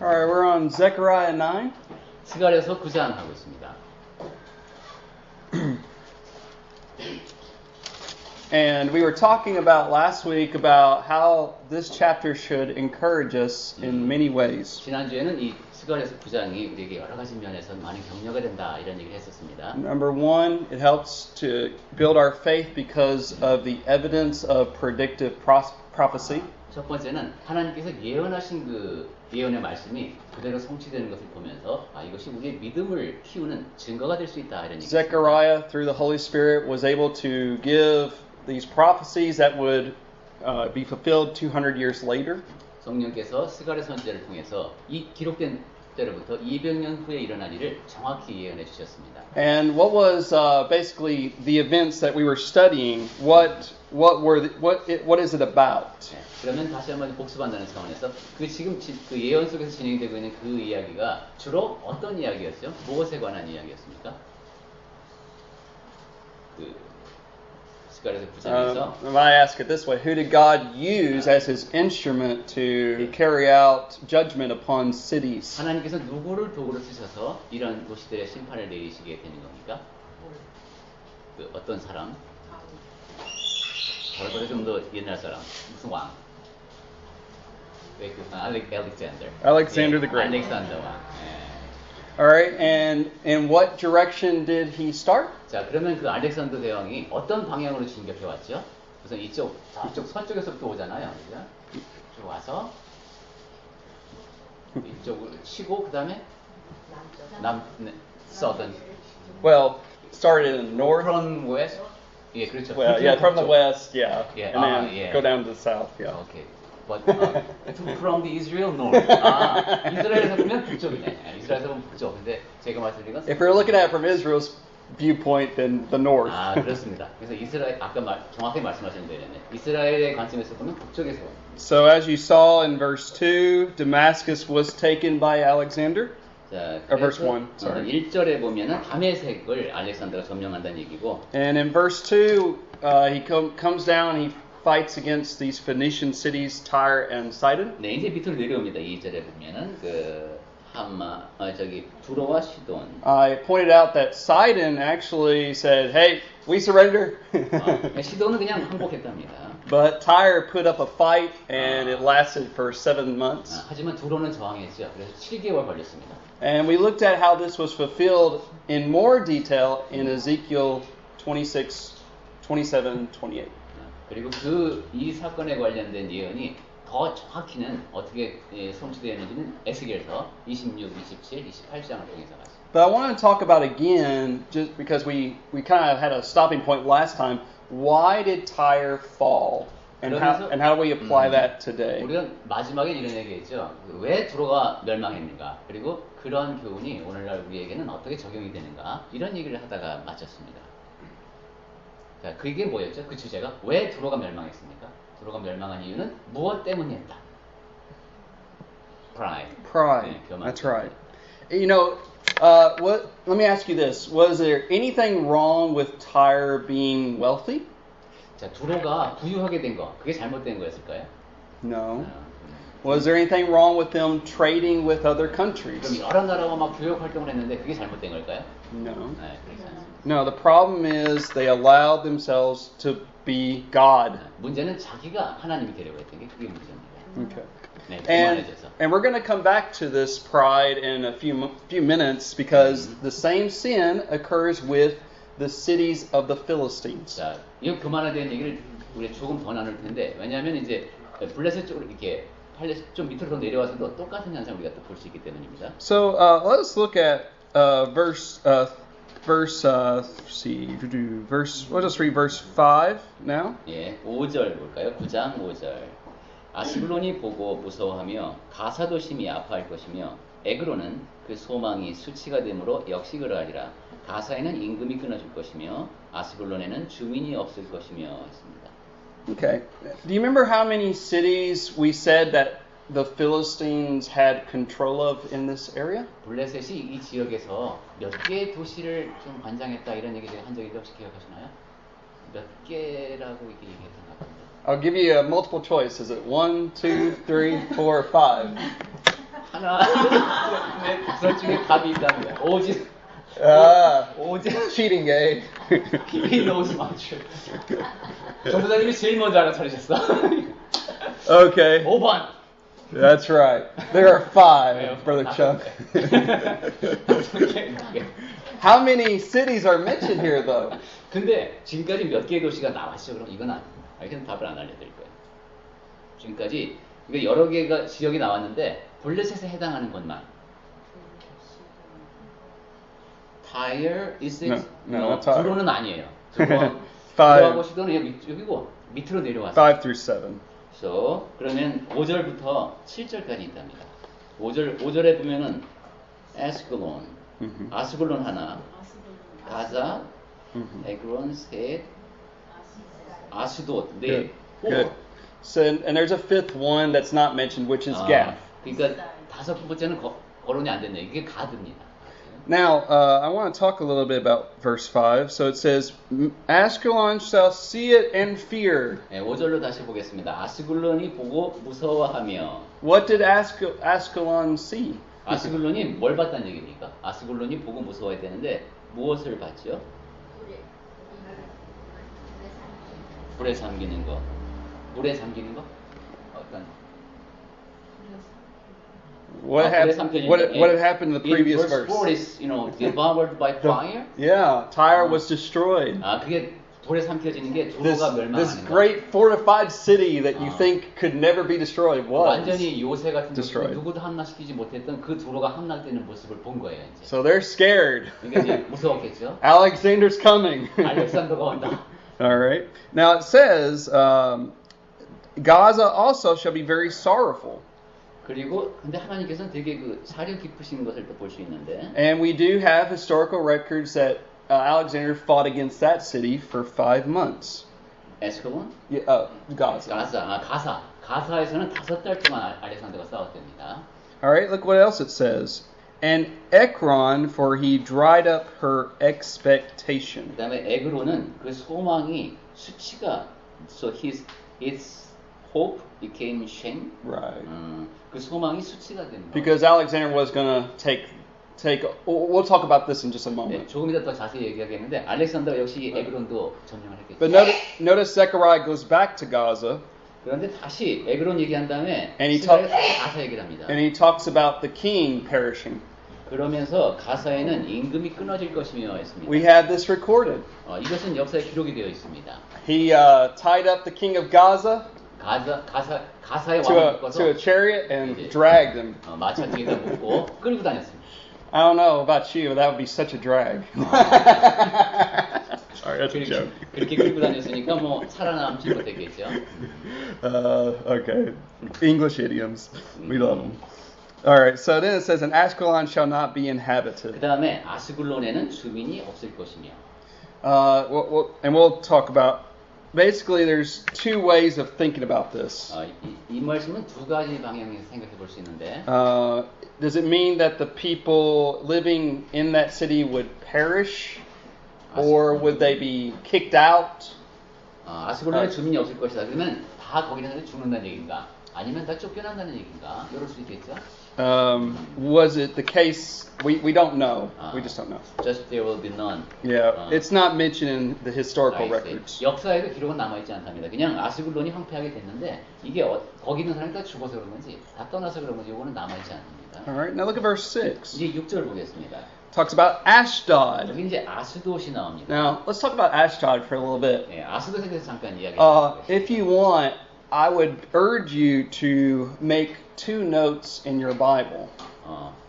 Alright, we're on Zechariah 9. 스가랴서 9장 하고 있습니다. And we were talking about last week about how this chapter should encourage us in many ways. 지난주에는 이 스가랴서 9장이 우리에게 여러 가지 면에서 많은 격려가 된다 이런 얘기를 했었습니다. Number one, it helps to build our faith because of the evidence of predictive prophecy. 첫 번째는 하나님께서 예언하신 그 예언의 말씀이 그대로 성취되는 것을 보면서 이것이 우리의 믿음을 키우는 증거가 될 수 있다 이런 얘기입니다. Zechariah, through the Holy Spirit, was able to give these prophecies that would be fulfilled 200 years later. 성령께서 스가랴 선지자를 통해서 이 기록된 때로부터 200년 후에 일어날 일을 정확히 예언해 주셨습니다. And what was basically the events that we were studying? What is it about? 네, 그러면 다시 한번 복습한다는 차원에서 지금 그 예언 속에서 진행되고 있는 그 이야기가 주로 어떤 이야기였죠? 무엇에 관한 이야기였습니까? 스가랴서 9장에서 If I ask it this way, who did God use as His instrument to carry out judgment upon cities? 하나님께서 누구를 도구로 쓰셔서 이런 도시들의 심판을 내리시게 되는 겁니까? 어떤 사람? 바로 좀 더 옛날 사람. 무슨 왕? Alexander the Great. 알렉산더 왕. All right, and in what direction did he start? 자, 그러면 그 알렉산더 대왕이 어떤 방향으로 진격해 왔죠? 우선 이쪽 서쪽에서부터 오잖아요, 그죠? 이쪽 와서 이쪽으로 치고 그 다음에 southern. Well, started in the north. From west. 예, 그렇죠. Well, yeah, from the west, yeah, yeah. and then go down to the south, yeah. Okay. But from the Israel north. 이스라엘에서 보면 북쪽이네. 이스라엘에서 보면 북쪽. 근데 제가 말씀드린 건 If we're looking at it from Israel's viewpoint, then the north. 그렇습니다. 그래서 이스라엘 아까 정확히 말씀하신 대로네. 이스라엘의 관점에서 보면 북쪽에서. So as you saw in verse 2, Damascus was taken by Alexander. 자, verse 1, sorry. 1절에 보면은 다메섹을 알렉산더가 점령한다는 얘기고. And in verse 2, he comes down, he fights against these Phoenician cities, Tyre and Sidon. 네, 이제 밑으로 내려옵니다. 2절에 보면은 두로와 시돈. I pointed out that Sidon actually said, "Hey, we surrender." 시돈은 그냥 항복했답니다. But Tyre put up a fight and it lasted for 7 months. 하지만 두로는 저항했죠. 그래서 7개월 걸렸습니다. And we looked at how this was fulfilled in more detail in Ezekiel 26, 27, 28. 그리고 이 사건에 관련된 예언이 더 정확히는 어떻게 성취되었는지는 에스겔서 26, 27, 28장을 통해서 봤습니다. But I want to talk about again, just because we kind of had a stopping point last time, why did Tyre fall? And how do we apply that today? 우리가 마지막에 이런 얘기했죠. 왜 두로가 멸망했는가? 그리고 그런 교훈이 오늘날 우리에게는 어떻게 적용이 되는가? 이런 얘기를 하다가 마쳤습니다. 자, 그게 뭐였죠? 그 주제가 왜 두로가 멸망했습니까? 두로가 멸망한 이유는 무엇 때문이었다? Pride. Pride. 네, That's right. You know, let me ask you this. Was there anything wrong with Tyre being wealthy? 자, 두로가 부유하게 된 거, 그게 잘못된 거였을까요? No. Was there anything wrong with them trading with other countries? 그럼 여러 나라와 막 교역 활동을 했는데 그게 잘못된 걸까요? No. 네, 그렇지 않습니다. No, the problem is they allowed themselves to be God. 문제는 자기가 하나님이 되려고 했던 게 그게 문제입니다. Okay. 네, and we're going to come back to this pride in a few minutes because the same sin occurs with the cities of the Philistines. 자, 이 그만에 대한 얘기를 우리 조금 더 나눌 텐데 왜냐하면 이제 블레셋 쪽으로 이렇게 좀 밑으로 더 내려와서도 똑같은 현상 우리가 또 볼 수 있기 때문입니다. So let's look at we'll just read verse 5 now. 예, 5절 볼까요? 9장 5절. 아스글론이 보고 무서워하며 가사도 심히 아파할 것이며 에그로는 그 소망이 수치가 되므로 역시 그러하리라. 가사에는 임금이 끊어질 것이며 아스글론에는 주민이 없을 것이며 했습니다. Okay. Do you remember how many cities we said that the Philistines had control of in this area? 블레셋이 이 지역에서 몇 개의 도시를 좀 관장했다 이런 얘기 제가 한 적이 혹시 기억하시나요? 몇 개라고 이렇게 얘기했던 것 같은데. I'll give you a multiple choice. Is it 1, 2, 3, 4, 5? 하나, 둘 중에 답이 있다면 오지. 오지. Cheating game. He knows much. 전도사님이 제일 먼저 알아차리셨어. Okay. 5번. That's right. There are 5, Brother Chuck. How many cities are mentioned here, though? 근데 지금까지 몇 개의 도시가 나왔죠? 그럼 이건 이건 답을 안 알려드릴 거예요. 지금까지 여러 개가 지역이 나왔는데 블레셋에 해당하는 것만. 타이어, 이스트, 두로는 아니에요. 두로하고 시도는 여기고 밑으로 내려왔어요. 5 through 7. So, 그러면 5절부터 7절까지 있답니다. 5절에 보면은 에스클론, 아스글론 하나, 가자, 에그론 셋, 아스돗 넷. Good. So, and there's a 5th one that's not mentioned, which is Gath. 그러니까 5번째는 거론이 안 됐네요. 이게 가드입니다. Now, I want to talk a little bit about verse 5. So it says, Ashkelon shall see it and fear. 네, 5절로 다시 보겠습니다. 아스글론이 보고 무서워하며. What did Ashkelon see? 아스글론이 뭘 봤다는 얘기입니까? 아스글론이 보고 무서워야 되는데 무엇을 봤죠? 불에 잠기는 거. 물에 잠기는 거? 어떤? What had happened in the previous verse? Verse 4 is, devoured by fire. Yeah, Tyre was destroyed. 그게 불에 삼켜지는 게 두로가 멸망하는 거. This great fortified city that you think could never be destroyed was 완전히 요새 같은 destroyed. 누구도 함락시키지 못했던 그 두로가 함락되는 모습을 본 거예요, 이제. So they're scared. 그러니까 이제 무서웠겠죠. Alexander's coming. 알렉산더가 온다. All right. Now it says, Gaza also shall be very sorrowful. 그리고 근데 하나님께서는 되게 그 사려 깊으신 것을 또 볼 수 있는데. And we do have historical records that Alexander fought against that city for 5 months. 에스클론? Gaza. 가사에서는 5달 동안 알렉산더가 싸웠답니다. All right, look what else it says. And Ekron, for he dried up her expectation. 그다음에 에그론은 그 소망이 수치가 so his hope became shame. Right. 그 소망이 수치가 된 거. Because Alexander was going to take. We'll talk about this in just a moment. 네, 조금 이따 더 자세히 얘기하겠는데 알렉산더 역시 에그론도 점령을 했겠죠. But notice Zechariah goes back to Gaza. 그런데 다시 에그론 얘기한 다음에 가사 얘기를 합니다. And he talks about the king perishing. 그러면서 가사에는 임금이 끊어질 것이며 했습니다. We have this recorded. 이것은 역사에 기록이 되어 있습니다. He tied up the king of Gaza. 가사의 왕을 묶어서 to a chariot and dragged him. 마차 뒤에다 묶고 끌고 다녔습니다. I don't know about you, but that would be such a drag. Sorry, that's a joke. 그렇게 끌고 다녔으니까 뭐 살아남지 못했겠죠. Okay. English idioms. We love them. All right. So then it says, "And Ashkelon shall not be inhabited." 그 다음에 아스글론에는 주민이 없을 것이며. And we'll talk about. Basically, there's 2 ways of thinking about this. 이 말씀은 2가지 방향에서 생각해 볼 수 있는데. Does it mean that the people living in that city would perish, or would they be kicked out? 아스글론에 주민이 없을 것이다. 그러면 다 거기 사람들이 죽는다는 얘기인가? 아니면 다 쫓겨난다는 얘기인가? 이럴 수 있겠죠. Was it the case? We don't know. We just don't know. Just there will be none. Yeah, it's not mentioned in the historical records. 역사에도 기록은 남아있지 않답니다. 그냥 아스글론이 황폐하게 됐는데 이게 거기 있는 사람이 다 죽어서 그런 건지 다 떠나서 그런 건지 이거는 남아있지 않습니다. All right, now look at verse 6. 이제 6절 보겠습니다. Talks about Ashdod. 여기 이제 아스돗이 나옵니다. Now let's talk about Ashdod for a little bit. 네, 아스돗에 대해서 잠깐 이야기. If you want, I would urge you to make 2 notes in your Bible.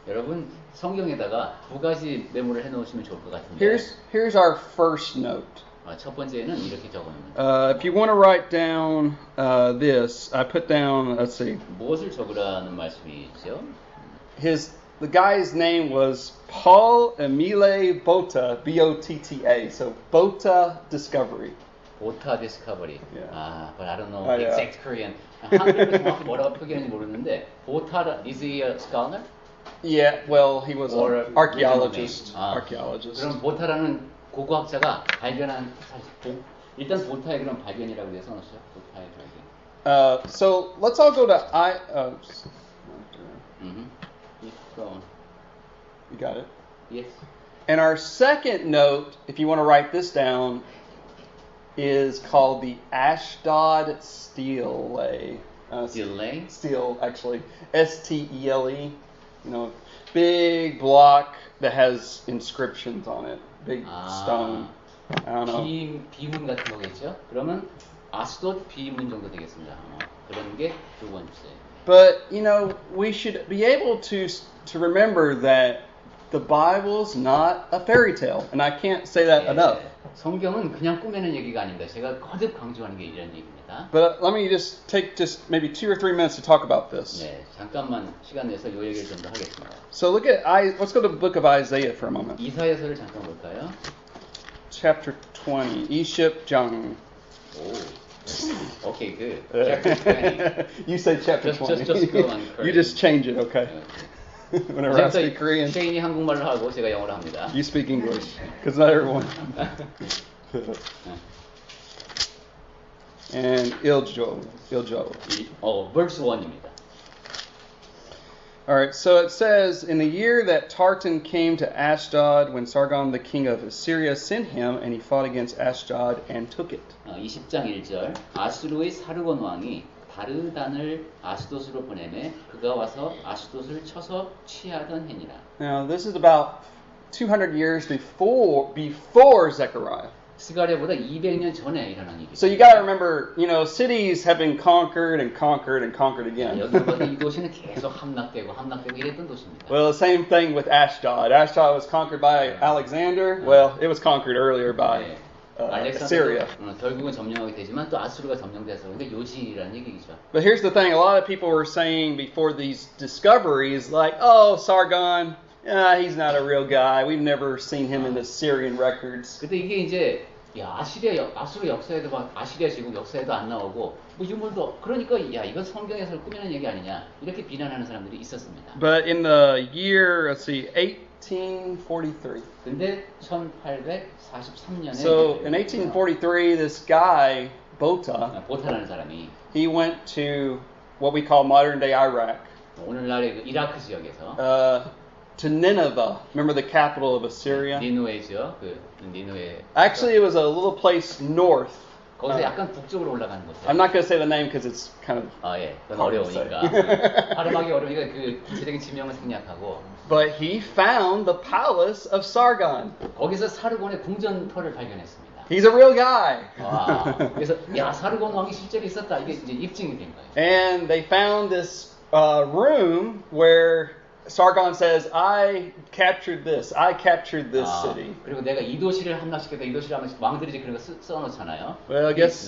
여러분 성경에다가 2가지 메모를 해놓으시면 좋을 것 같은데. Here's our first note. 첫 번째는 이렇게 적어놓습니다. If you want to write down this, I put down. Let's see. 무엇을 적으라는 말씀이죠? The guy's name was Paul Emile Botta, B-O-T-T-A. So Botta Discovery. Botta Discovery. Yeah. But I don't know exact Korean. 한글로 정확히 뭐라고 표기하는지 모르는데 Botta is he a scholar? Yeah, well, he was an archaeologist. 그럼 보타라는 고고학자가 발견한 일단 보타의 그런 발견이라고 해서 써놨어요. 보타의 발견. So let's all go to got it. Yes. And our second note, if you want to write this down, is called the Ashdod Stele. Stele, actually. S-T-E-L-E. You know, big block that has inscriptions on it. Big stone. I don't know. 비문 같은 거겠죠? 그러면 아스돗 비문 정도 되겠습니다. 그런 게 두 번째. But, you know, we should be able to remember that the Bible's not a fairy tale. And I can't say that enough. 성경은 그냥 꾸며낸 얘기가 아닙니다. 제가 거듭 강조하는 게 이런 얘기입니다. But let me just take maybe 2 or 3 minutes to talk about this. 네, 잠깐만 시간 내서 이 얘기를 좀 더 하겠습니다. So let's go to the book of Isaiah for a moment. 이사야서를 잠깐 볼까요? Chapter 20, Iship-jung. 오, okay, good. Chapter 20. You say chapter 20. Just go on Korean. You just change it, okay? Whenever I speak Korean. 쉐인이 한국말로 하고 제가 영어로 합니다. You speak English, because not everyone. And Iljo. verse 1입니다. All right, so it says, in the year that Tartan came to Ashdod, when Sargon the king of Assyria sent him, and he fought against Ashdod and took it. 20장 1절 아수르의 사르곤 왕이 다르단을 아스돗으로 보내매 그가 와서 아스돗을 쳐서 취하던 해니라. Now this is about 200 years before Zechariah. 스가랴보다 200년 전에 일어난 일이죠. So you got to remember, you know, cities have been conquered and conquered and conquered again. 여기 보면 이 도시는 계속 함락되고 이랬던 도시입니다. Well, the same thing with Ashdod. Ashdod was conquered by Alexander. Well, it was conquered earlier by Assyria. 결국은 점령하게 되지만 또 아수르가 점령돼서 그러니까 요지라는 얘기죠. But here's the thing: a lot of people were saying before these discoveries, like, "Oh, Sargon, he's not a real guy. We've never seen him in the Syrian records." 근데 이게 이제 아수르 역사에도 아시리아 제국 역사에도 안 나오고 뭐 유물도 그러니까 이건 성경에서 꾸며낸 얘기 아니냐 이렇게 비난하는 사람들이 있었습니다. But in the year, let's see, 1843. 근데 1843년에 So in 1843, this guy 보타라는 사람이 he went to what we call modern day Iraq. 오늘날의 그 이라크 지역에서 to Nineveh. Remember the capital of Assyria? 니누에죠. 니누에. Actually, it was a little place north. 거기서 약간 북쪽으로 올라가는 곳. I'm not going to say the name because it's kind of. 그건 어려우니까. 발음하기 어려우니까 그 구체적인 지명을 생략하고. But he found the palace of Sargon. 거기서 사르곤의 궁전터를 발견했습니다. He's a real guy. 그래서 사르곤 왕이 실제로 있었다. 이게 이제 입증이 된 거예요. And they found this room where Sargon says, I captured this city. 그리고 내가 이 도시를 함락시켰다. 이 도시를 함락시켰다. 왕들이 이제 그런 거 써놓잖아요. Well, guess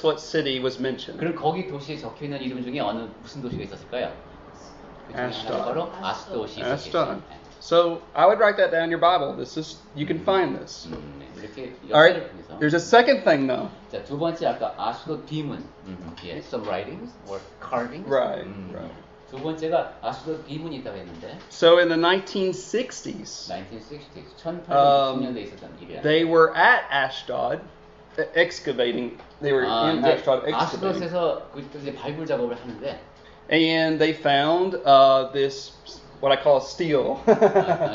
what city was mentioned? 그럼 거기 도시에 적혀있는 이름 중에 무슨 도시가 있었을까요? Ashdod. 바로 아스돗이 있었겠죠. So I would write that down in your Bible. You can find this. 이렇게 All right. There's a second thing though. 자, 두 번째 아까 아스돗 비문. Some writings or carvings. Right. 두 번째가 아스돗 비문이 있다고 했는데. So in the 1960s, 1860년대에 있었던 일이야. They were at Ashdod excavating. They were in Ashdod excavating. 아스돗에서 이제 발굴 작업을 하는데. And they found this what I call steel.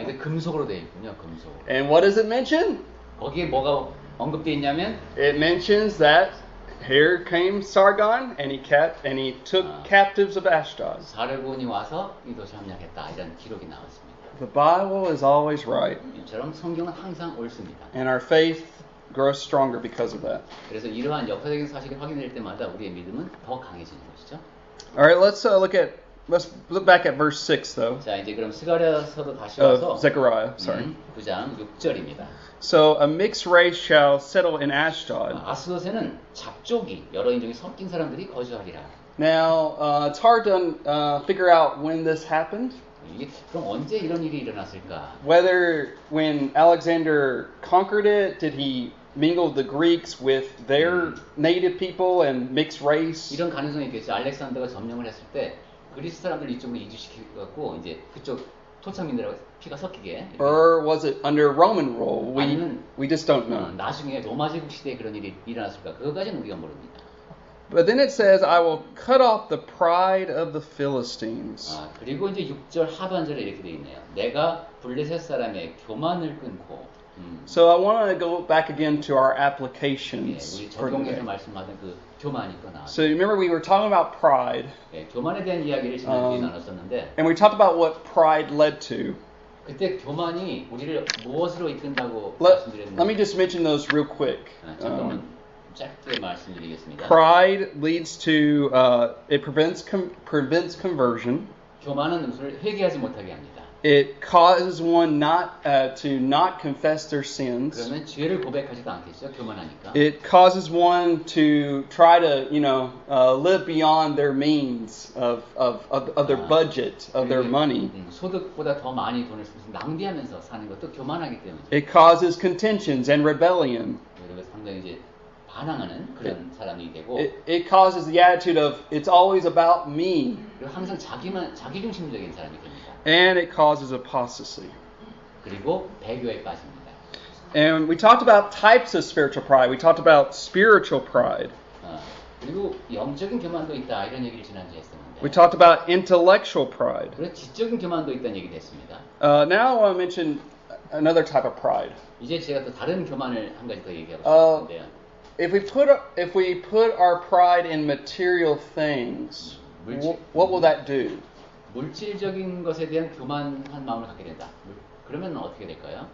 이게 금속으로 되어 있군요. 금속. And what does it mention? 거기에 뭐가 언급되어 있냐면 it mentions that here came Sargon and he took captives of Ashdod. 사르곤이 와서 이 도시 함락했다. 이런 기록이 나왔습니다. The Bible is always right. 이처럼 성경은 항상 옳습니다. And our faith grows stronger because of that. 그래서 이러한 역사적인 사실이 확인될 때마다 우리의 믿음은 더 강해지는 것이죠. All right, let's look back at verse 6 though. 자, 이제 그럼 스가랴서로 다시 와서 Zechariah, sorry. 9장 6절입니다. So a mixed race shall settle in Ashdod. 아스돗에는 잡족이 여러 인종이 섞인 사람들이 거주하리라. Now, it's hard to figure out when this happened. 이게 그럼 언제 이런 일이 일어났을까? Whether when Alexander conquered it, did he mingle the Greeks with their native people and mixed race? 이런 가능성이 있겠죠. 알렉산더가 점령을 했을 때 그리스 사람들 이쪽으로 이주시켜갖고 이제 그쪽 토착민들하고 피가 섞이게. Or was it under Roman rule? We just don't know. 나중에 로마 제국 시대에 그런 일이 일어났을까? 그거까지는 우리가 모릅니다. But then it says, I will cut off the pride of the Philistines. 그리고 이제 6절 하반절에 이렇게 돼 있네요. 내가 블레셋 사람의 교만을 끊고. So I want to go back again to our applications. 우리 적용해서 말씀하던 그 교만이 또 나왔어요. So remember we were talking about pride. 교만에 대한 이야기를 지난주에 나눴었는데. And we talked about what pride led to. 그때 교만이 우리를 무엇으로 이끈다고 말씀드렸는데. Let me just mention those real quick. 잠깐만 짧게 말씀드리겠습니다. Pride leads to it prevents conversion. 교만은 우리를 회개하지 못하게 합니다. It causes one to not confess their sins. 그러면 죄를 고백하지도 않겠죠, 교만하니까. It causes one to try to, live beyond their means of their budget, of their money. 소득보다 더 많이 돈을 쓰면서 낭비하면서 사는 것도 교만하기 때문이죠. It causes contentions and rebellion. 그리고 상당히 이제 반항하는 그런 사람이 되고. It causes the attitude of it's always about me. 그리고 항상 자기 중심적인 사람이 됩니다. And it causes apostasy. 그리고 배교에 빠집니다. And we talked about types of spiritual pride. We talked about spiritual pride. 그리고 영적인 교만도 있다 이런 얘기를 지난주에 했었는데. We talked about intellectual pride. 그리고 지적인 교만도 있다는 얘기도 했습니다. Now I want to mention another type of pride. 이제 제가 또 다른 교만을 한 가지 더 얘기하고 싶은데요. If we put our pride in material things, what will that do? 물질적인 것에 대한 교만한 마음을 갖게 된다. 그러면 어떻게 될까요?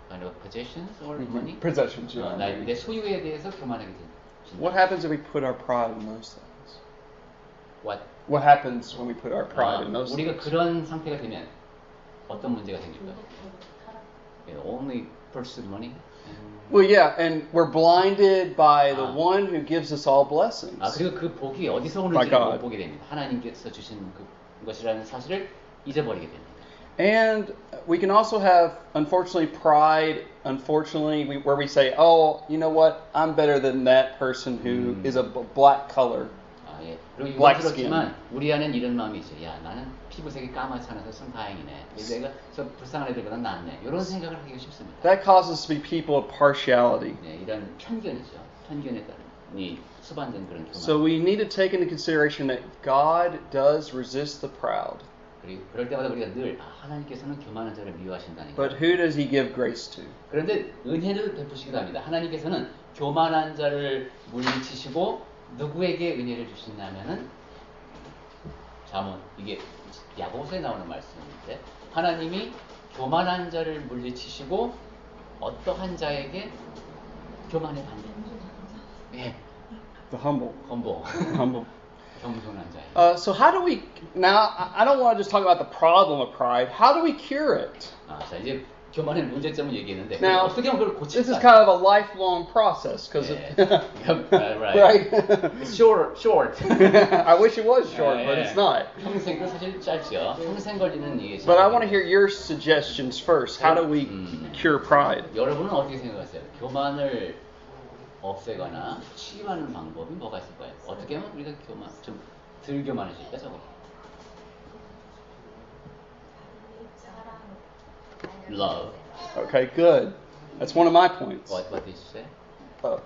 Kind of possessions or money? Possessions, yeah. 내 소유에 대해서 교만하게 된다. What happens if we put our pride in those things? What happens when we put our pride in those 우리가 things? 그런 상태가 되면 어떤 문제가 생길까요? Only pursue money? Well, yeah, and we're blinded by the one who gives us all blessings. 그리고 그 복이 어디서 오는지를 못 보게 됩니다. 하나님께서 주신 그것이라는 사실을 잊어버리게 됩니다. And we can also have, unfortunately, pride, where we say, oh, you know what, I'm better than that person who is a black color. 그리고 유감스럽지만 우리 안에는 이런 마음이 있어요. 야, 나는 피부색이 까맣지 않아서 참 다행이네. 내가 저 불쌍한 애들보다 낫네. 이런 생각을 하기가 쉽습니다. That causes us to be people of partiality. 이런 편견이죠. 편견에 따른 이 수반된 그런 교만. So we need to take into consideration that God does resist the proud. 그리고 그럴 때마다 우리가 늘 하나님께서는 교만한 자를 미워하신다는 But who does He give grace to? 그런데 은혜를 베푸시기도 합니다. 하나님께서는 교만한 자를 물리치시고 누구에게 은혜를 주시냐면은 이게 야고보서에 나오는 말씀인데 하나님이 교만한 자를 물리치시고 어떠한 자에게 교만을 받는 예. The humble. Humble. 겸손한 자에게. So how do we now? I don't want to just talk about the problem of pride. How do we cure it? 자 이제 교만의 문제점을 얘기했는데 Now, 어떻게 하면 그걸 고칠까? This is kind of a lifelong process because right. It's short. I wish it was short, but it's not. 평생도 사실 짧죠. 평생 걸리는 이게. But I want to hear your suggestions first. How do we cure pride? 여러분은 어떻게 생각하세요? 교만을 없애거나 치유하는 방법이 뭐가 있을까요? 어떻게 하면 우리가 좀 덜 교만해질까 저거? Love. Okay, good. That's one of my points. What did you say?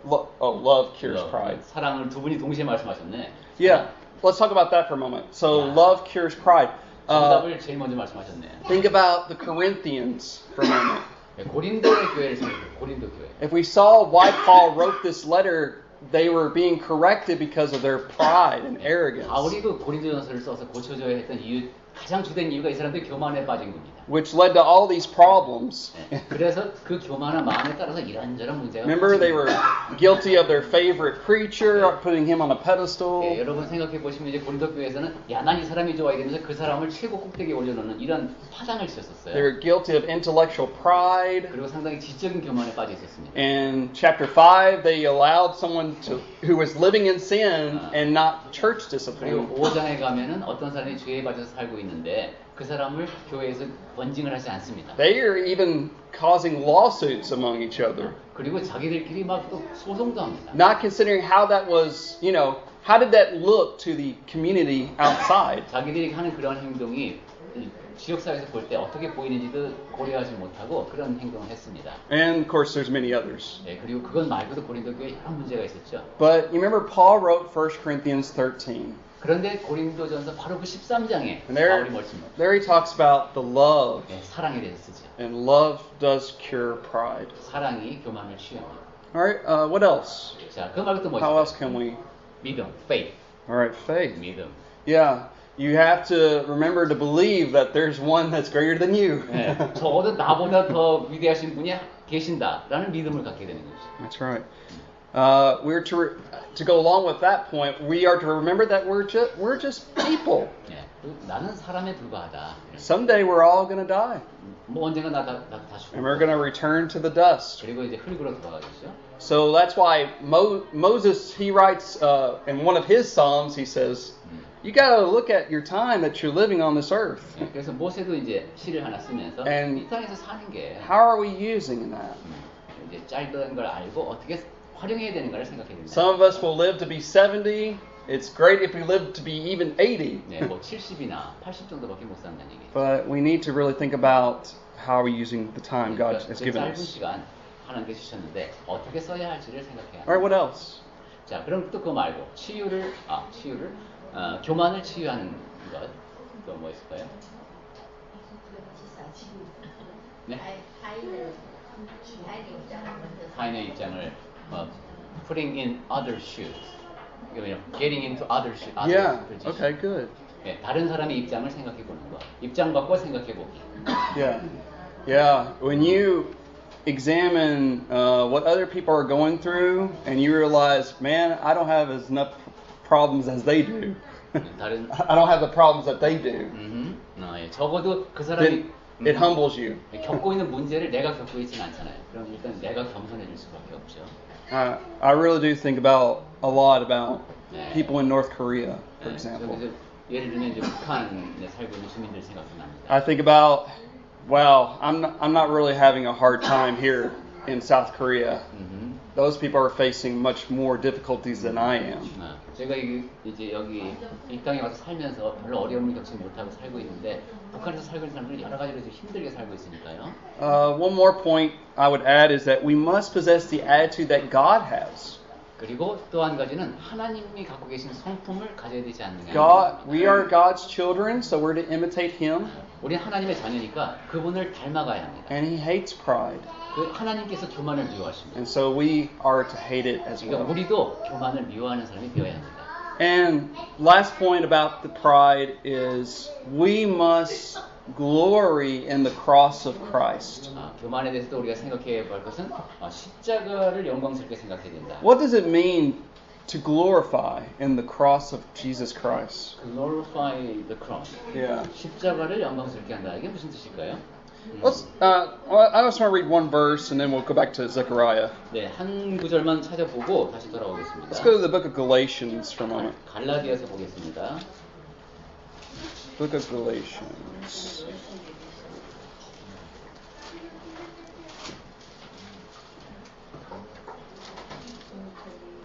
Love cures pride. 사랑을 두 분이 동시에 말씀하셨네. Yeah, let's talk about that for a moment. So, love cures pride. 정답을 제일 먼저 말씀하셨네. Think about the Corinthians for a moment. 고린도의 교회를 생각해요. 고린도 교회. If we saw why Paul wrote this letter, they were being corrected because of their pride and arrogance. 바울이 그 고린도전서를 써서 고쳐줘야 했던 이유, 가장 주된 이유가 이 사람들이 교만에 빠진 겁니다. Which led to all these problems. 그래서 그 교만한 마음에 따라서 이런저런 문제가. Remember, they were guilty of their favorite preacher, putting him on a pedestal. 여러분 생각해 보시면 이제 고린도 교회에서는 야, 난 이 사람이 좋아 이러면서 그 사람을 최고 꼭대기에 올려놓는 이런 파장을 쳤었어요. They were guilty of intellectual pride. 그리고 상당히 지적인 교만에 빠져 있었습니다. In chapter 5, they allowed someone who was living in sin and not church discipline. 그리고 5장에 가면은 어떤 사람이 죄에 빠져서 살고 있는데 그 사람을 교회에서 번징을 하지 않습니다. They are even causing lawsuits among each other. 그리고 자기들끼리 막 또 소송도 합니다. Not considering how that was, how did that look to the community outside? 자기들이 하는 그런 행동이 지역사회에서 볼 때 어떻게 보이는지도 고려하지 못하고 그런 행동을 했습니다. And of course, there's many others. 네, 그리고 그것 말고도 고린도 교회에 여러 문제가 있었죠. But you remember Paul wrote 1 Corinthians 13. 그런데 고린도전서 바로 그 13장에 And 바울이 말씀. there he talks about the love. 네, 사랑에 대해서 쓰죠. And love does cure pride. 사랑이 교만을 치유합니다. All right, what else? 자, 그 말고 또 뭐 How 있어요? else can we? 믿음, faith. All right, faith. 믿음. Yeah, you have to remember to believe that there's one that's greater than you. 네, 적어도 나보다 더 위대하신 분이 계신다라는 믿음을 갖게 되는 거죠. That's right. We're to go along with that point. We are to remember that we're just people. 네, 나는 사람에 불과하다. Someday we're all going to die, 뭐 언젠가 나 다 죽고. and we're going to return to the dust. 그리고 이제 흙으로 돌아가겠죠. So that's why Moses, he writes in one of his psalms, he says, you got to look at your time that you're living on this earth. 네, 그래서 모세도 이제 시를 하나 쓰면서 And 이 땅에서 사는 게 how are we using that? 이제 짧다는 걸 알고 어떻게 활용해야 되는가를 생각해야 됩니다. Some of us will live to be 70. It's great if we live to be even 80. 네, 뭐 70이나 80 정도밖에 못 산다는 얘기죠. But we need to really think about how we're using the time God has given 짧은 us. 시간 하나님께 주셨는데 어떻게 써야 할지를 생각해야 All right, 합니다. what else? 자, 그럼 또 그거 말고 교만을 치유하는 것 또 뭐 있을까요? 네? 타인의 입장을 putting in other shoes, getting into other shoes. Yeah. Okay, good. 네, 다른 사람의 입장을 생각해 보는 것. 입장 바꿔 생각해 보기. Yeah. Yeah. When you examine what other people are going through and you realize, man, I don't have as enough problems as they do. I don't have the problems that they do. 예, 적어도 그 사람이 It humbles you. 겪고 있는 문제를 내가 겪고 있지는 않잖아요. 그럼 일단 내가 겸손해질 수밖에 없죠. I really do think about a lot about people in North Korea, for example. 예를 들면 이제 북한에 살고 있는 주민들 생각이 납니다. I think about, wow, I'm not really having a hard time here in South Korea. Those people are facing much more difficulties than I am. 제가 이제 여기 이 땅에 와서 살면서 별로 어려움을 겪지 못하고 살고 있는데 북한에서 살고 있는 사람들이 여러 가지로 좀 힘들게 살고 있으니까요. One more point I would add is that we must possess the attitude that God has. 그리고 또 한 가지는 하나님이 갖고 계신 성품을 가져야 되지 않느냐. We are God's children, so we're to imitate Him. 우리는 하나님의 자녀니까 그분을 닮아가야 합니다. And He hates pride. 그 하나님께서 교만을 미워하십니다. And so we are to hate it as well. 그러니까 우리도 교만을 미워하는 사람이 되어야 합니다. And last point about the pride is we must glory in the cross of Christ. 교만에 대해서도 우리가 생각해야 할 것은 십자가를 영광스럽게 생각해야 된다. What does it mean to glorify in the cross of Jesus Christ? Glorify the cross. Yeah. 십자가를 영광스럽게 한다. 이게 무슨 뜻일까요? I just want to read one verse and then we'll go back to Zechariah. 네, 한 구절만 찾아보고 다시 돌아오겠습니다. Let's go to the book of Galatians for a moment. 갈라디아서 보겠습니다. Book of Galatians.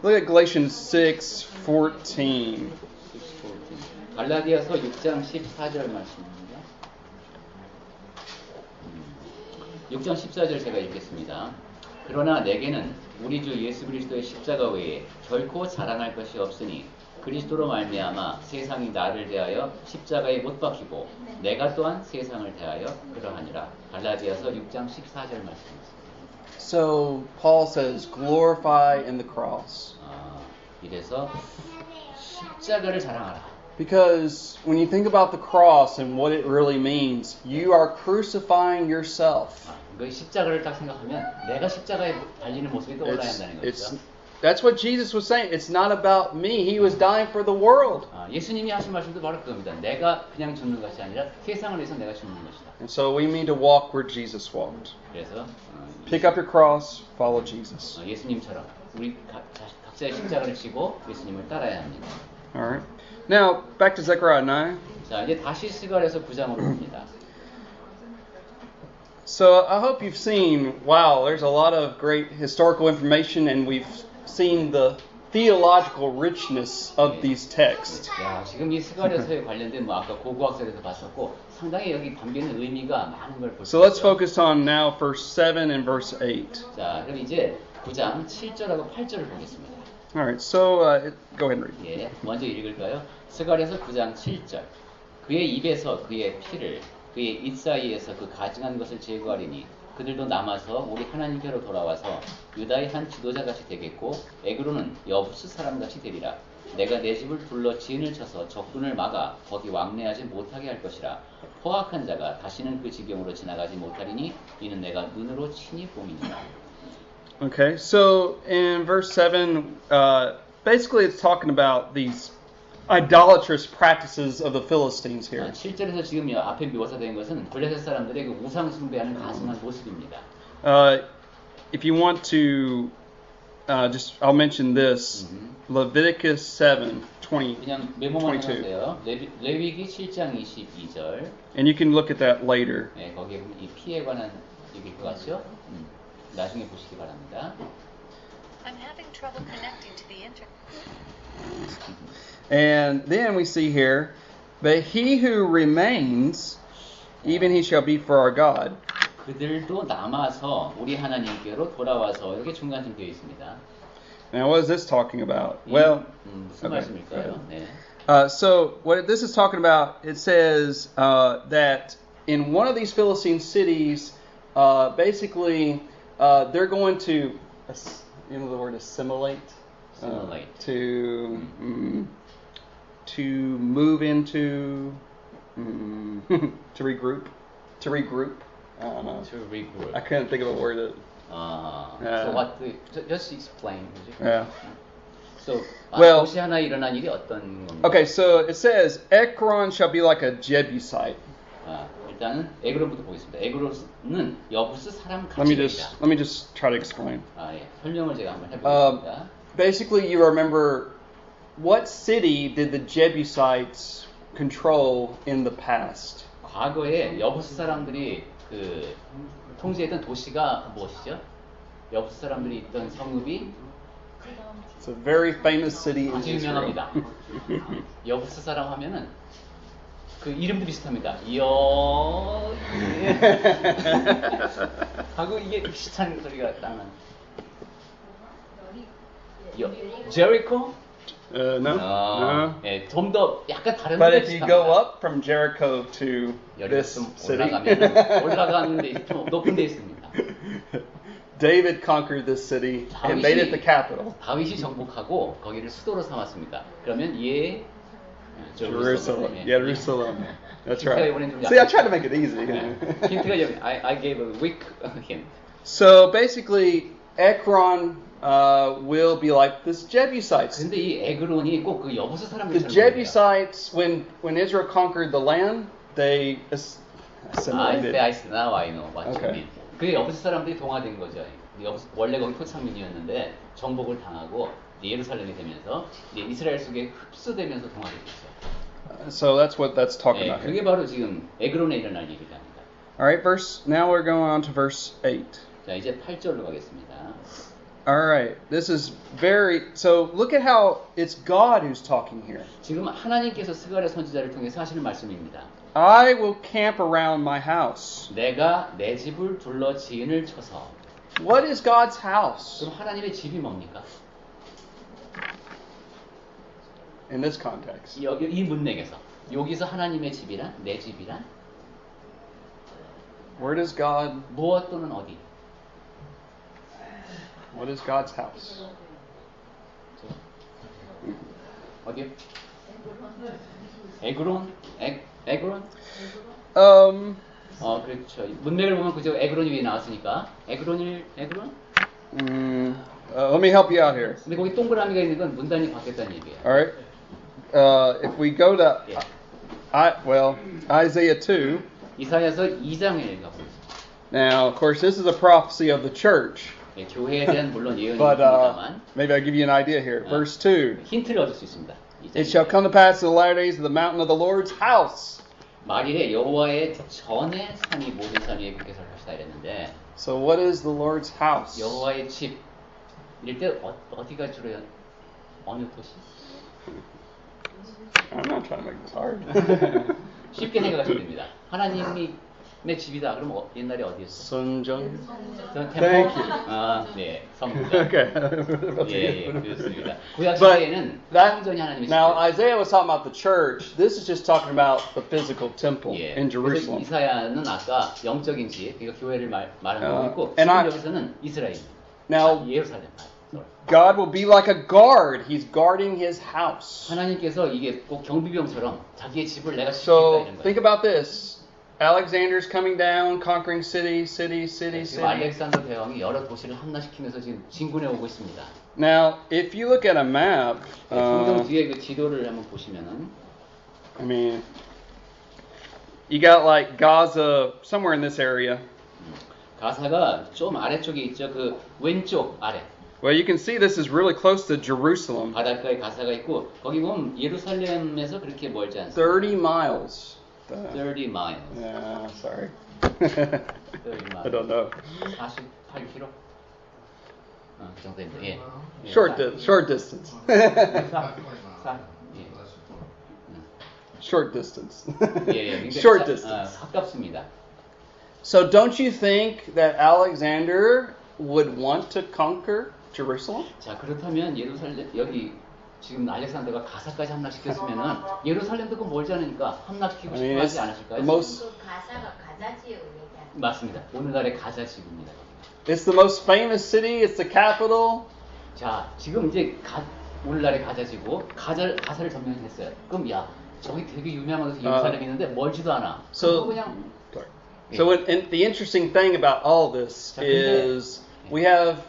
Look at Galatians 6:14. 갈라디아서 6장 14절 말씀입니다. 6장 14절 제가 읽겠습니다. 그러나 내게는 우리 주 예수 그리스도의 십자가 외에 결코 자랑할 것이 없으니 그리스도로 말미암아 세상이 나를 대하여 십자가에 못 박히고 내가 또한 세상을 대하여 그러하니라. 갈라디아서 6장 14절 말씀입니다. So Paul says, glorify in the cross. 이래서 십자가를 자랑하라. Because when you think about the cross and what it really means, you are crucifying yourself. 그 십자가를 딱 생각하면 내가 십자가에 달리는 모습이 떠올라야 한다는 거죠. That's what Jesus was saying. It's not about me. He was dying for the world. 예수님이 하신 말씀도 바로 그겁니다. 내가 그냥 죽는 것이 아니라 세상을 위해서 내가 죽는 것이다. And so we need to walk where Jesus walked. 그래서 Pick up your cross, follow Jesus. 예수님처럼 우리 각자의 십자가를 지고 예수님을 따라야 합니다. All right. Now back to Zechariah 9. 자, 이제 다시 스가랴서 9장으로 봅니다. So I hope you've seen, wow, there's a lot of great historical information and we've seen the theological richness of these texts. 야, 지금 이 스가랴서에 관련된 뭐 아까 고고학설에서 봤었고 상당히 여기 담기는 의미가 많은 걸 볼 수 So let's 있어요. focus on now verse 7 and verse 8. 자, 그럼 이제 9장 7절하고 8절을 보겠습니다. All right, so go ahead and read. 예, 먼저 읽을까요? 스가랴서 9장 7절. 그의 입에서 그의 피를 그의 입 사이에서 그 가증한 것을 제거하리니 그들도 남아서 우리 하나님께로 돌아와서 유다의 한 지도자같이 되겠고 에그로는 여부스 사람같이 되리라. 내가 내 집을 둘러 지은을 쳐서 적군을 막아 거기 왕래하지 못하게 할 것이라. 포악한 자가 다시는 그 지경으로 지나가지 못하리니 이는 내가 눈으로 친히 봄이니라. Okay, so in verse 7, basically it's talking about these idolatrous practices of the Philistines here. 7절에서 지금 앞에 묘사된 것은 블레셋 사람들의 그 우상 숭배하는 가증한 모습입니다. If you want to, I'll mention this, Leviticus 7:20. 그냥 메모만 해주세요. 레위기 7장 22절. And you can look at that later. 네, 거기에 보면 이 피에 관한 얘기일 것 같죠? 나중에 보시기 바랍니다. I'm having trouble connecting to the internet. And then we see here, but he who remains, even he shall be for our God. 그들도 남아서 우리 하나님께로 돌아와서 이렇게 중간쯤 되어 있습니다. Now, what is this talking about? Well, 무슨 말씀일까요? 네. So what this is talking about, it says that in one of these Philistine cities, basically they're going to, you know the word assimilate? Assimilate. To move into, to regroup. I don't know. To regroup. I couldn't think of a word. So what? Just explain. Yeah. So Well, 혹시 하나 일어난 일이 어떤 겁니까? Okay, so it says Ekron shall be like a Jebusite. 일단은 에그론부터 보겠습니다. 에그론은 여부스 사람 Let me 같이입니다. just try to explain. 예. 설명을 제가 한번 해보겠습니다. Basically, you remember what city did the Jebusites control in the past? 과거에 여부스 사람들이 그 통제했던 도시가 무엇이죠? 여부스 사람들이 있던 성읍이 It's a very famous city in 아주 Israel. 유명합니다. 여부스 사람 하면은 그 이름도 비슷합니다. 하고 이게 비슷한 소리가 나는. Jericho? No. 예, 좀 더 약간 다른 But 데 if you go up from Jericho to this city, 올라가는 데 좀 높은 데 있습니다. David conquered this city and made it the capital. 다윗이 정복하고 거기를 수도로 삼았습니다. 그러면 Jerusalem. 예. Jerusalem. That's right. 힌트가 See, I tried to make it easy. 힌트가 여기 I gave a weak hint. So basically, Ekron will be like this Jebusites. 근데 이 에그론이 꼭 그 여부스 사람들이 The Jebusites, when Israel conquered the land, they assimilated. Now I know what you mean. 그 여부스 사람들이 동화된 거죠. 원래 거기 토착민이었는데 정복을 당하고 예루살렘이 되면서 이스라엘 속에 흡수되면서 동화가 됐어요. So that's what that's talking about. 그게 바로 지금 에그론에 일어날 일이랍니다. All right, now we're going on to verse 8. 자, 이제 8절로 가겠습니다. All right, this is so look at how it's God who's talking here. 지금 하나님께서 스가랴 선지자를 통해서 하시는 말씀입니다. I will camp around my house. 내가 내 집을 둘러 지은을 쳐서. What is God's house? 그럼 하나님의 집이 뭡니까? In this context. 이 문맥에서 여기서 하나님의 집이란 내 집이란 Where does God? 무엇 또는 어디? What is God's house? 어디요? 에그론? 에그론? 그렇죠. 문맥을 보면 그저 에그론이 위에 나왔으니까 에그론? Let me help you out here. 근데 거기 동그라미가 있는 건 문단이 바뀌었다는 얘기예요. All right. If we go to Isaiah 2. 이사야서 2장을 읽어보겠습니다. Now, of course, this is a prophecy of the church. 예, 교회에 대한 물론 예언이 But 있습니다만 maybe I'll give you an idea here. Verse 2. 힌트를 얻을 수 있습니다. It shall come to pass in the latter days of the mountain of the Lord's house. 말일에 여호와의 전에 산이 모든 산 위에 굳게 설 것이다 이랬는데. So what is the Lord's house? 여호와의 집 이럴 때 어디가 주로 어느 도시? I'm not trying to make this hard. 쉽게 생각하시면 됩니다. 하나님이 내 집이다. 그럼 옛날에 어디였어? Sunjung. Thank you. 아, 네, 성전. Okay. 예, 그렇습니다. 구약 시대에는 성전이 하나님의 Now 집이에요. Isaiah was talking about the church. This is just talking about the physical temple 예. in 그래서 Jerusalem. 이사야는 아까 영적인 집, 그러니까 교회를 말하는 거고 있고, and 지금 여기서는 이스라엘. Now 예루살렘. God will be like a guard. He's guarding his house. 하나님께서 이게 꼭 경비병처럼 자기의 집을 내가 지키겠다 So 이런 think 거예요. about this. Alexander's coming down, conquering city. 지금 알렉산더 대왕이 여러 도시를 함락시키면서 지금 진군해 오고 있습니다. Now, if you look at a map, 성경 뒤에 그 지도를 한번 보시면은, I mean, you got like Gaza somewhere in this area. 가사가 좀 아래쪽에 있죠. 그 왼쪽 아래. Well, you can see this is really close to Jerusalem. 바닷가에 가사가 있고 거기 보면 예루살렘에서 그렇게 멀지 않습니다. 30 miles. 30 miles. Yeah, sorry. 30 miles. I don't know. 48km? 그 정도입니다. 예. Short distance. Short distance. 예, Short distance. 가깝습니다. So don't you think that Alexander would want to conquer Jerusalem? 자, 그렇다면 예루살렘 여기 지금 알렉산더가 가사까지 함락시켰으면은 예루살렘도 그 멀지 않으니까 함락시키고 싶어 하지 않으실까요? 그 가사가 가자 지역을 얘기하는. 맞습니다. 오늘날의 가자 지구입니다. It's the most famous city. It's the capital. 자, 지금 이제 오늘날의 가자 지구 가사를 점령했어요. 그럼 야, 저기 되게 유명한 곳에 예루살렘이 있는데 멀지도 않아. So 그냥 and the interesting thing about all this is we have,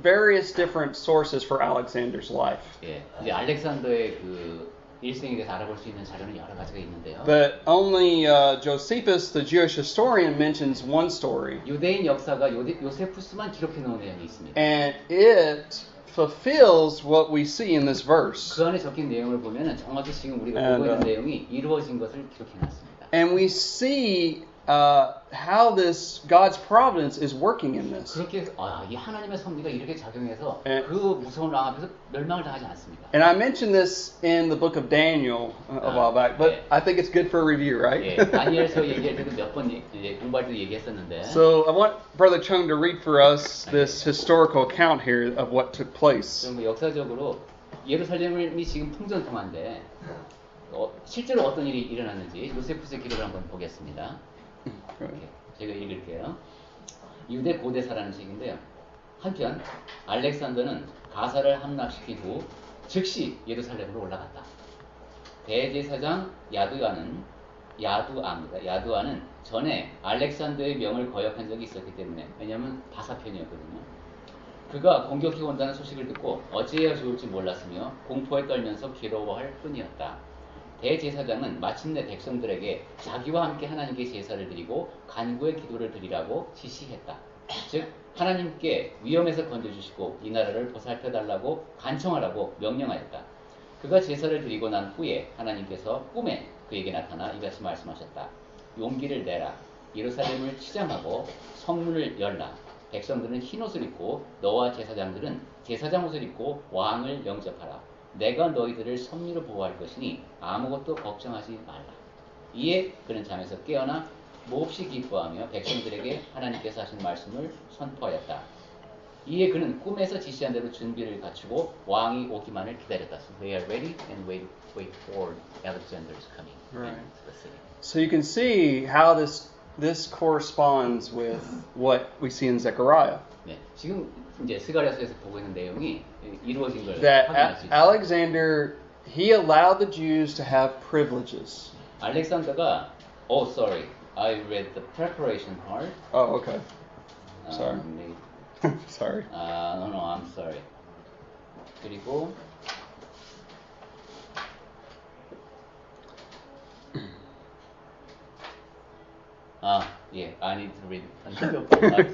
various different sources for Alexander's life. 예, 이제 알렉산더의 그 일생에 대해서 알아볼 수 있는 자료는 여러 가지가 있는데요. But only Josephus, the Jewish historian, mentions one story. 유대인 역사가 요세푸스만 기록해 놓은 내용이 있습니다. And it fulfills what we see in this verse. 그 안에 적힌 내용을 보면은 정확히 지금 우리가 보고 있는 내용이 이루어진 것을 기록해 놨습니다. And we see how this God's providence is working in this. 그렇게 이 하나님의 섭리가 이렇게 작용해서 그 무서운 왕 앞에서 멸망을 당하지 않습니다. And I mentioned this in the book of Daniel a while back, but I think it's good for a review, right? 예, 다니엘서 얘기할 때도 몇 번 공부할 때도 얘기했었는데. So I want Brother Chung to read for us this historical account here of what took place. 좀 역사적으로 예루살렘이 지금 풍전통화인데 실제로 어떤 일이 일어났는지 요세푸스의 기록을 한번 보겠습니다. 제가 읽을게요. 유대 고대사라는 책인데요. 한편 알렉산더는 가사를 함락시킨 후 즉시 예루살렘으로 올라갔다. 대제사장 야두아는 전에 알렉산더의 명을 거역한 적이 있었기 때문에, 왜냐하면 바사편이었거든요. 그가 공격해 온다는 소식을 듣고 어찌해야 좋을지 몰랐으며 공포에 떨면서 괴로워할 뿐이었다. 대제사장은 마침내 백성들에게 자기와 함께 하나님께 제사를 드리고 간구의 기도를 드리라고 지시했다. 즉 하나님께 위험에서 건져주시고 이 나라를 보살펴달라고 간청하라고 명령하였다. 그가 제사를 드리고 난 후에 하나님께서 꿈에 그에게 나타나 이같이 말씀하셨다. 용기를 내라. 예루살렘을 치장하고 성문을 열라. 백성들은 흰옷을 입고 너와 제사장들은 제사장 옷을 입고 왕을 영접하라. 내가 너희들을 섭리로 보호할 것이니 아무것도 걱정하지 말라. 이에 그는 잠에서 깨어나 몹시 기뻐하며 백성들에게 하나님께서 하신 말씀을 선포하였다. 이에 그는 꿈에서 지시한 대로 준비를 갖추고 왕이 오기만을 기다렸다. So they are ready and wait for Alexander's coming. Right. So you can see how this corresponds with what we see in Zechariah. 네, 지금 이제 스가랴서에서 보고 있는 내용이 이루어진 걸 That 확인할 수 있습니다. Alexander, he allowed the Jews to have privileges. 알렉산더가 sorry, I read the preparation part. Oh, okay. Sorry. Sorry. No, I'm sorry. 그리고 I need to read. I'm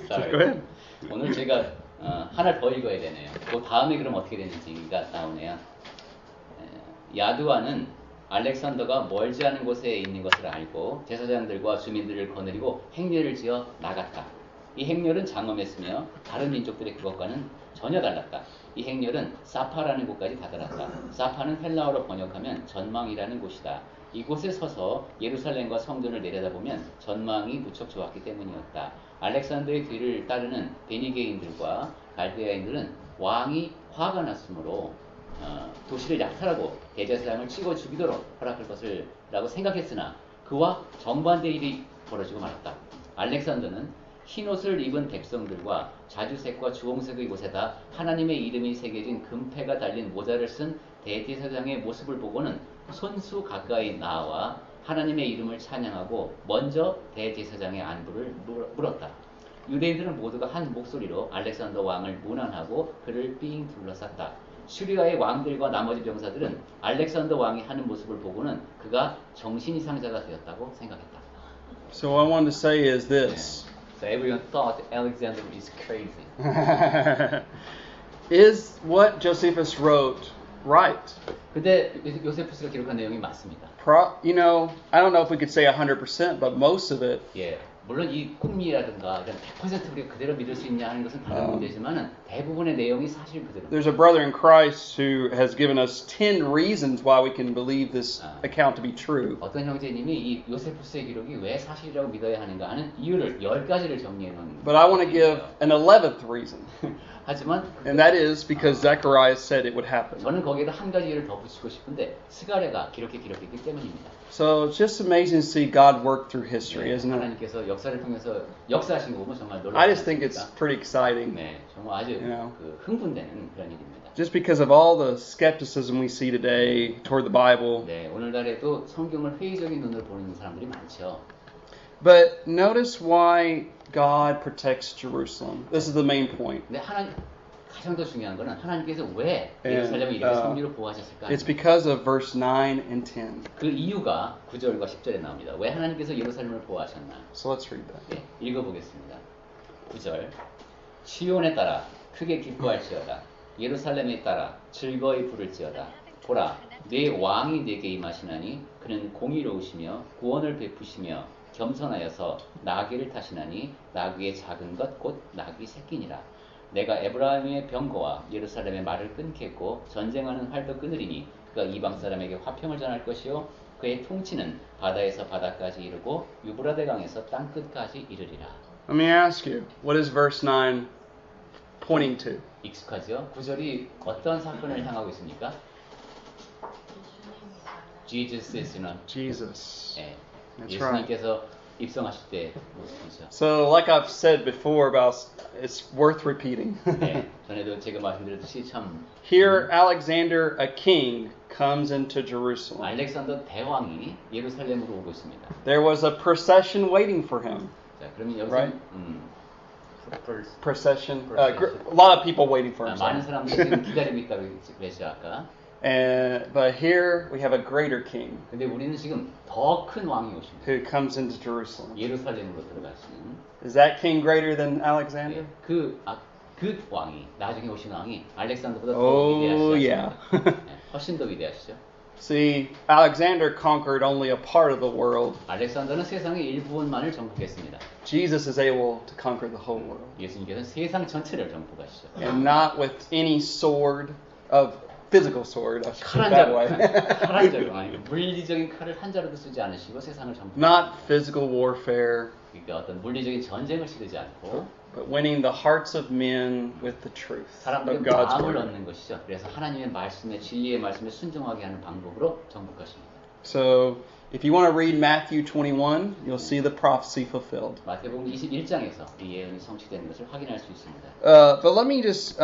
sorry. Go ahead. 오늘 제가 하나 더 읽어야 되네요. 그 다음에 그럼 어떻게 되는지가 나오네요. 야두아는 알렉산더가 멀지 않은 곳에 있는 것을 알고 제사장들과 주민들을 거느리고 행렬을 지어 나갔다. 이 행렬은 장엄했으며 다른 민족들의 그것과는 전혀 달랐다. 이 행렬은 사파라는 곳까지 다다랐다. 사파는 헬라어로 번역하면 전망이라는 곳이다. 이곳에 서서 예루살렘과 성전을 내려다보면 전망이 무척 좋았기 때문이었다. 알렉산더의 뒤를 따르는 베니게인들과 갈대아인들은 왕이 화가 났으므로 도시를 약탈하고 대제사장을 찍어 죽이도록 허락할 것을 라고 생각했으나 그와 정반대의 일이 벌어지고 말았다. 알렉산더는 흰옷을 입은 백성들과 자주색과 주홍색의 옷에다 하나님의 이름이 새겨진 금패가 달린 모자를 쓴 대제사장의 모습을 보고는 손수 가까이 나와 하나님의 이름을 찬양하고 먼저 대제사장의 안부를 물었다. 유대인들은 모두가 한 목소리로 알렉산더 왕을 문안하고 그를 삥 둘러쌌다. 시리아의 왕들과 나머지 병사들은 알렉산더 왕이 하는 모습을 보고는 그가 정신이상자가 되었다고 생각했다. So what I wanted to say is this. So everyone thought Alexander is crazy. Is what Josephus wrote right? 근데 요세푸스가 기록한 내용이 맞습니다. You know, I don't know if we could say 100%, but most of it. 예, 물론 이 꿈이라든가 100% 우리가 그대로 믿을 수 있냐 하는 것은 다른 문제지만은 대부분의 내용이 사실 그대로. There's a brother in Christ who has given us 10 reasons why we can believe this account to be true. 어떤 형제님이 이 요세푸스의 기록이 왜 사실이라고 믿어야 하는가 하는 이유를 10가지를 정리해 놓은. But I want to give an 11th reason. 하지만 And that is because Zechariah said it would happen. 저는 거기에다 한 가지 이유를 더 붙이고 싶은데 스가랴가 기록했기 때문입니다. So it's just amazing to see God work through history, isn't it? 하나님께서 역사를 통해서 역사하신 거 보면 정말 놀랍습니다. I just think it's pretty exciting. 네, 정말 아주 그 흥분되는 그런 일입니다. Just because of all the skepticism we see today toward the Bible. 네, 오늘날에도 성경을 회의적인 눈으로 보는 사람들이 많죠. But notice why God protects Jerusalem. This is the main point. 네, 가장 더 중요한 거는 하나님께서 왜 예루살렘을 이렇게 성리로 보호하셨을까? It's because of verse 9 and 10. 그 이유가 9절과 10절에 나옵니다. 왜 하나님께서 예루살렘을 보호하셨나? So let's read that. 네, 읽어보겠습니다. 9절. 시온에 따라 크게 기뻐할지어다. 예루살렘에 따라 즐거이 부를지어다. 보라, 네 왕이 네게 임하시나니 그는 공의로우시며 구원을 베푸시며 겸손하여서 나귀를 타시나니 나귀의 작은 것 곧 나귀 새끼니라. 내가 에브라임의 병거와 예루살렘의 말을 끊겠고 전쟁하는 활도 끊으리니 그가 이방 사람에게 화평을 전할 것이요 그의 통치는 바다에서 바다까지 이르고 유브라데 강에서 땅 끝까지 이르리라. Let me ask you, what is verse 9 pointing to? 익숙하죠? 9절이 어떤 사건을 향하고 있습니까? Jesus is not. Jesus. 네, That's right. 예수님께서 입성하실 때 모습이죠. So, like I've said before, about it's worth repeating. 네, 전에도 제가 말씀드렸듯이 참. Here, Alexander, a king, comes into Jerusalem. 알렉산더 대왕이 예루살렘으로 오고 있습니다. There was a procession waiting for him. 자, 그러면 여기서 Right? procession. A lot of people waiting for him. 많은 사람들이 지금 기다리고 있다고 그랬죠 아까. But here we have a greater king. 근데 우리는 지금 더 큰 왕이 오십니다. Who comes into Jerusalem? 예루살렘으로 들어가시는. Is that king greater than Alexander? 네, 그 왕이 나중에 오신 왕이 알렉산더보다 더 Oh, 위대하시죠. yeah. 네, 훨씬 더 위대하시죠. See, Alexander conquered only a part of the world. 알렉산더는 세상의 일부분만을 정복했습니다. Jesus is able to conquer the whole world. 예수님께서는 세상 전체를 정복하시죠. And not with any sword of physical sword, I should put 칼 it 한 that way. 칼 한 자로 아니 물리적인 칼을 한 자로도 쓰지 않으시고 세상을 정복. Not physical warfare, 그러니까 어떤 물리적인 전쟁을 치르지 않고 but winning the hearts of men with the truth 사람들의 of God's 마음을 word. 얻는 것이죠. 그래서 하나님의 말씀에 진리의 말씀에 순종하게 하는 방법으로 정복하십니다. So, if you want to read Matthew 21, you'll see the prophecy fulfilled. 마태복음 21장에서 이 예언이 성취되는 것을 확인할 수 있습니다. But let me just,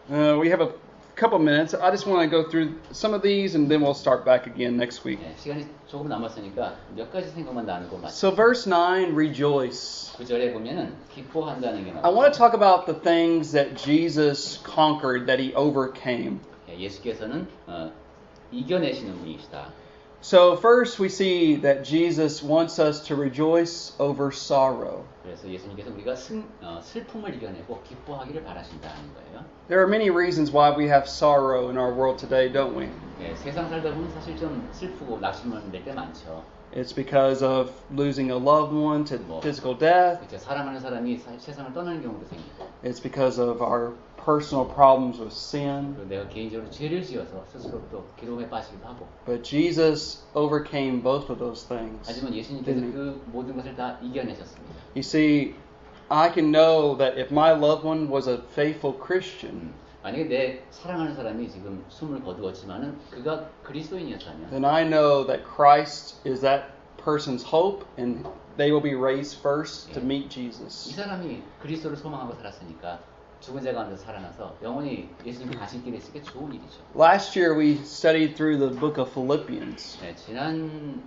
we have a couple minutes. I just want to go through some of these and then we'll start back again next week. 네, 시간이 조금 남았으니까 몇 가지 생각만 나누고 마치겠습니다. So verse 9, rejoice. 9절에 보면은 기뻐한다는 게 I 나와요. want to talk about the things that Jesus conquered, that he overcame. 예수께서는 이겨내시는 분이시다. So first we see that Jesus wants us to rejoice over sorrow. 그래서 예수님께서 우리가 슬픔을 이겨내고 기뻐하기를 바라신다는 거예요. There are many reasons why we have sorrow in our world today, don't we? 네, 세상 살다 보면 사실 좀 슬프고 낙심될 때 많죠. It's because of losing a loved one to physical death. 이제 사랑하는 사람이 세상을 떠나는 경우도 생기고. It's because of our personal problems with sin. 그리고 내가 개인적으로 죄를 지어서 스스로 또 괴로움에 빠지기도 하고. But Jesus overcame both of those things. 하지만 예수님께서 그 모든 것을 다 이겨내셨습니다. You see, I can know that if my loved one was a faithful Christian, 만약에 내 사랑하는 사람이 지금 숨을 거두었지만은 그가 그리스도인이었다면, then I know that Christ is that person's hope, and they will be raised first to meet 이 Jesus. 사람이 그리스도를 소망하고 살았으니까 죽은 자 가운데서 살아나서 영원히 예수님과 같이 있게 됐을 게 좋은 일이죠. Last year we studied through the book of Philippians. 네, 지난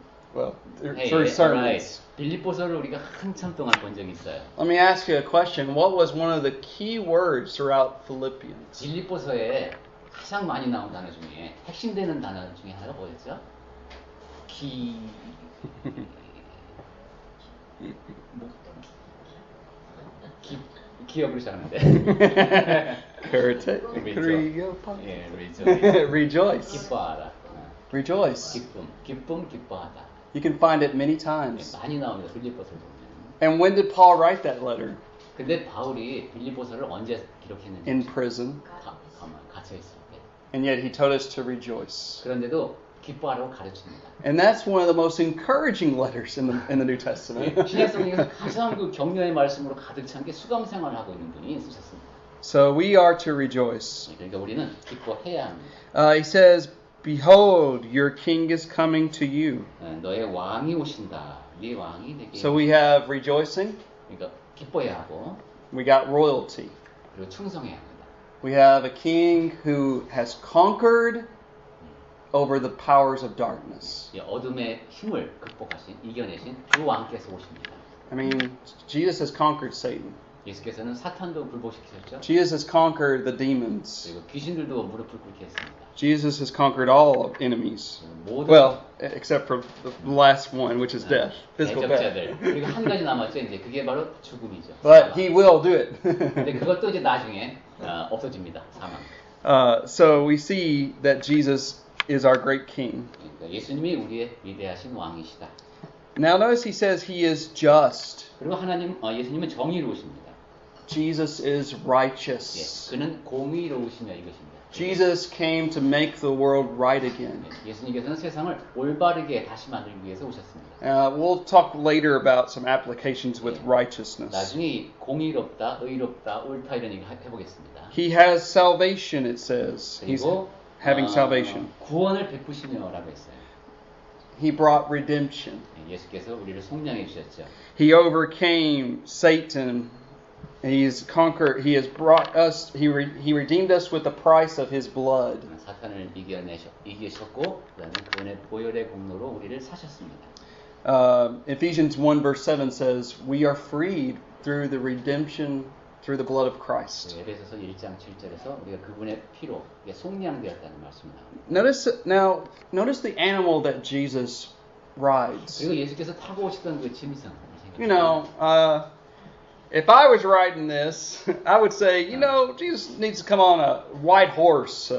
Through sermons. 빌립보서를 우리가 한참 동안 본 적이 있어요. Let me ask you a question. What was one of the key words throughout Philippians? 빌립보서에 가장 많이 나온 단어 중에 핵심되는 단어 중에 하나가 뭐였죠? 기억으로 시작하는데. Rejoice. 기뻐하다. Rejoice. 기뻐하다. You can find it many times. 많이 나옵니다. 빌립보서를 보면. And when did Paul write that letter? 근데 바울이 빌립보서를 언제 기록했는지. In prison. 갇혀 있을 때. And yet he told us to rejoice. 그런데도 기뻐하라고 가르칩니다. And that's one of the most encouraging letters in the New Testament. 신약성경에서 가장 그 격려의 말씀으로 가득 찬 게 수감 생활을 하고 있는 분이 쓰셨습니다. So we are to rejoice. 그러니까 우리는 기뻐해야 합니다. He says, "Behold, your king is coming to you." 너의 왕이 오신다. 네 왕이 내게. So we have rejoicing. 그러니까 기뻐해야 하고. We got royalty. 그리고 충성해야 합니다. We have a king who has conquered over the powers of darkness. 어둠의 힘을 극복하신, 이겨내신 주 왕께서 오십니다. I mean, Jesus has conquered Satan. 예수께서는 사탄도 굴복시키셨죠. Jesus has conquered the demons. 그리고 귀신들도 무릎을 꿇게 했습니다. Jesus has conquered all enemies. Well, except for the last one, which is death, physical death. 그리고 한 가지 남았죠. 이제 그게 바로 죽음이죠. But he will do it. 근데 그것도 이제 나중에 없어집니다. 사망. So we see that Jesus is our great king. 그러니까 예수님이 우리의 위대하신 왕이시다. Now notice he says he is just. 그리고 예수님은 정의로우십니다. Jesus is righteous. 예, 그는 공의로우시며 이것입니다. Jesus came to make the world right again. 예, 예수님께서는 세상을 올바르게 다시 만들기 위해서 오셨습니다. We'll talk later about some applications with righteousness. 나중에 공의롭다, 의롭다, 옳다 이런 얘기 해보겠습니다. He has salvation, it says. He's 그리고 having salvation. 구원을 베푸시며라고 했어요. He brought redemption. 예수께서 우리를 속량해 주셨죠. He overcame Satan. He's conquered. He has brought us. He redeemed us with the price of His blood. 사탄을 이기셨고, 그다음에 그분의 보혈의 공로로 우리를 사셨습니다. Ephesians 1 verse 7 says, "We are freed through the redemption through the blood of Christ." 에베소서 1장 7절에서 우리가 그분의 피로 속량되었다는 말씀이 나옵니다. Notice the animal that Jesus rides. 그리고 예수께서 타고 오시던 그 짐승. You know, if I was riding this, I would say, Jesus needs to come on a white horse.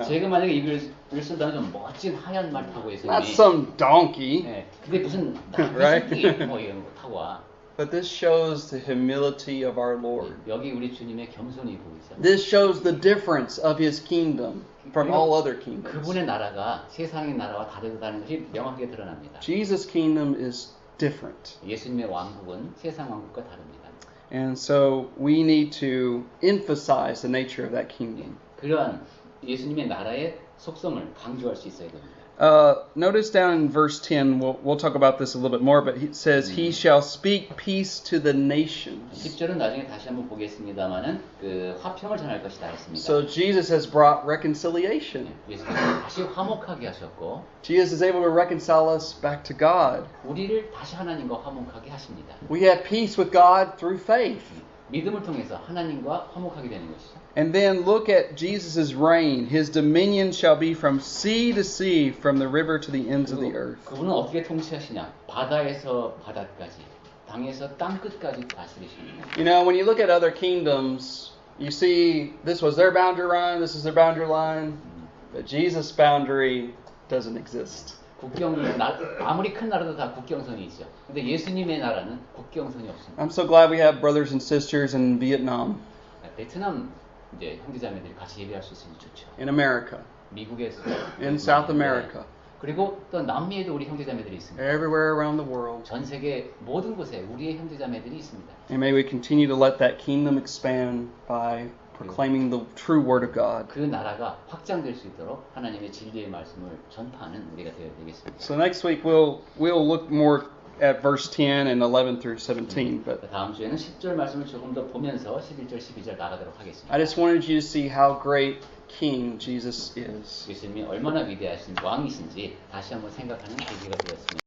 제가 만약에 이걸 쓴다면 좀 멋진 하얀 말 타고 예수님이. Not some donkey. 근데 무슨 Right? 뭐 이런 거 타고 와. But this shows the humility of our Lord. 여기 우리 주님의 겸손이 보이죠. This shows the difference of His kingdom from all other kingdoms. 그분의 나라가 세상의 나라와 다르다는 것이 명확하게 드러납니다. Jesus' kingdom is different. 예수님의 왕국은 세상 왕국과 다릅니다. And so we need to emphasize the nature of that kingdom. 그러한 예수님의 나라의 속성을 강조할 수 있어야 됩니다. Notice down in verse 10, we'll talk about this a little bit more, but it says, He shall speak peace to the nations. 10절은 나중에 다시 한번 보겠습니다만은 그 화평을 전할 것이다 했습니다. So Jesus has brought reconciliation. 예수께서 다시 화목하게 하셨고, Jesus is able to reconcile us back to God. 우리를 다시 하나님과 화목하게 하십니다. We have peace with God through faith. 믿음을 통해서 하나님과 화목하게 되는 것이죠. And then look at Jesus' reign. His dominion shall be from sea to sea, from the river to the ends of the earth. 그분은 어떻게 통치하시냐? 바다에서 바다까지, 땅에서 땅 끝까지 다스리십니다. When you look at other kingdoms, you see this was their boundary line, this is their boundary line, but Jesus' boundary doesn't exist. 아무리 큰 나라도 다 국경선이 있죠. 근데 예수님의 나라는 국경선이 없습니다. I'm so glad we have brothers and sisters in Vietnam, 베트남 이제 형제자매들이 같이 예배할 수 있으니 좋죠. in America, 미국에서, in South America, 그리고 또 남미에도 우리 형제자매들이 있습니다. everywhere around the world. 전 세계 모든 곳에 우리의 형제자매들이 있습니다. And may we continue to let that kingdom expand by proclaiming the true word of God. 그 나라가 확장될 수 있도록 하나님의 진리의 말씀을 전파하는 우리가 되어야 되겠습니다. So next week we'll look more at verse 10 and 11 through 17. But 다음 주에는 10절 말씀을 조금 더 보면서 11절, 12절 나가도록 하겠습니다. I just wanted you to see how great King Jesus is. 예수님이 얼마나 위대하신 왕이신지 다시 한번 생각하는 계기가 되었으면